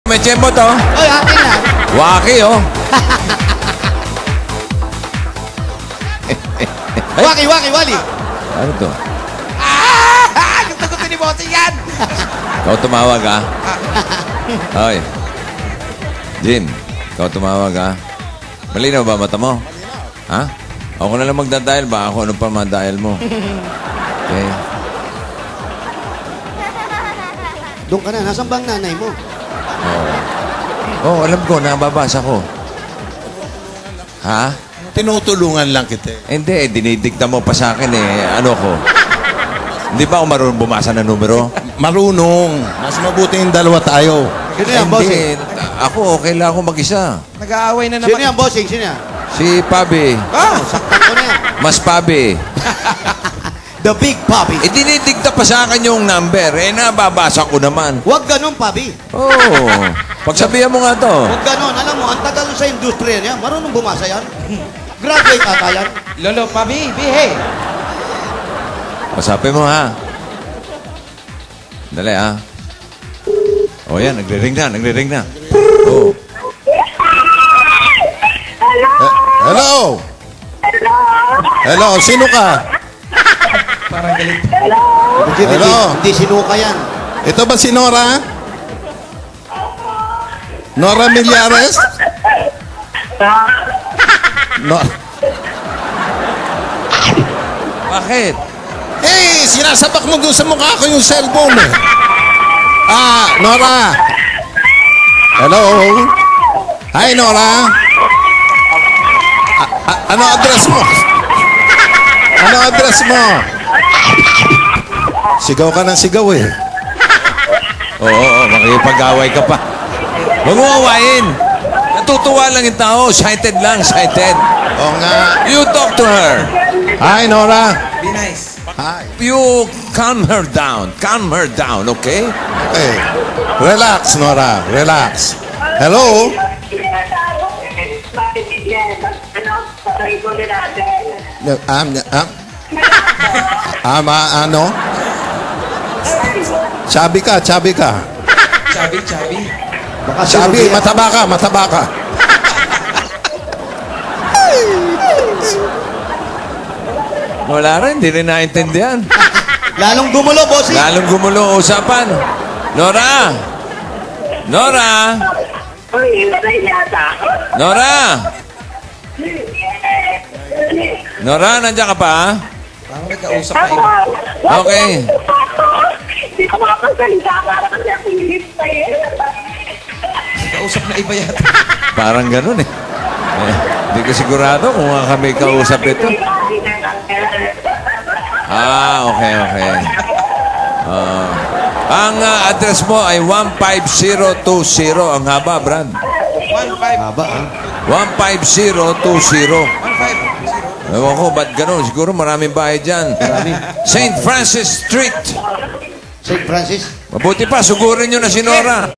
May tiyempo to. Oy, akin yan. Waki, oh. Wali. Ano to? Gusto ni Bossing yan. Ikaw tumawag, ha? Hoy. Jim, ikaw tumawag, ha? Malinaw ba mata mo? Ha? Ako na lang magdadial ba? Ako ano pa madial mo? Okay. Doon ka na. Nasaan bang nanay mo? Oh, alam ko. Nababasa ko. Ha? Tinutulungan lang kita. Hindi, dinidikta mo pa sa akin eh. Ano ko? Hindi ba ako marunong bumasa ng numero? Marunong. Mas mabuti yung dalawa tayo. Sino yan, Bossing? Ako, okay lang ako mag-isa. Nag-aaway na Sino naman. yan, Bossing? Sino yan? Si Pabi. Saktan ko na yan. Mas Pabi. The Big Papi. Eh, dinidikta pa sa akin yung number. Eh, nababasa ko naman. Huwag ganun, Papi. Oo. Oh, pagsabihan mo nga to. Huwag ganun. Alam mo, ang tagal sa industriya niya. Marunong bumasa yan. Graduate ata yan. Lolo, Pabi, behave. Pasapin mo, ha? Dali, ha? O, yan. Nagre-ring na. Oh. Hello? Hello, sino ka? Parang galit. Hello? Hindi sinuka yan. Ito ba si Nora? Nora Millares? No. Bakit? Eh, sinasabak mo doon sa mukha ko yung cellphone eh. Nora. Hello? Hi, Nora. Ano address mo? Ano address mo? Sigaw ka ng sigaw eh. Oo, makikipag-away ka pa. Huwag mo awayin. Natutuwa lang yung tao. Excited lang, excited. Oo nga. You talk to her. Hi, Nora. Be nice. Hi. You calm her down. Calm her down, okay? Okay. Relax, Nora. Relax. Hello? Ano? Chubby ka. Chabi. Baka Chubby, sinuka yan. mataba ka. Wala rin, hindi rin naintindihan. Lalong gumulo, Bossing. Lalong gumulo ang usapan. Nora! Nora! Nora! Nora, nandiyan ka pa? Parang nagkausap na iba. Okay. Nagkausap na iba yata. Parang ganun eh. Hindi ko sigurado kung kami kausap ito. Okay. Ang address mo ay 15020. Ang haba, Brad. 1-5. Haba, ha? 15020. Ewan ko, ba't ganun? Siguro maraming bahay dyan. St. Francis Street. St. Francis. Mabuti pa, sugurin nyo na si Nora.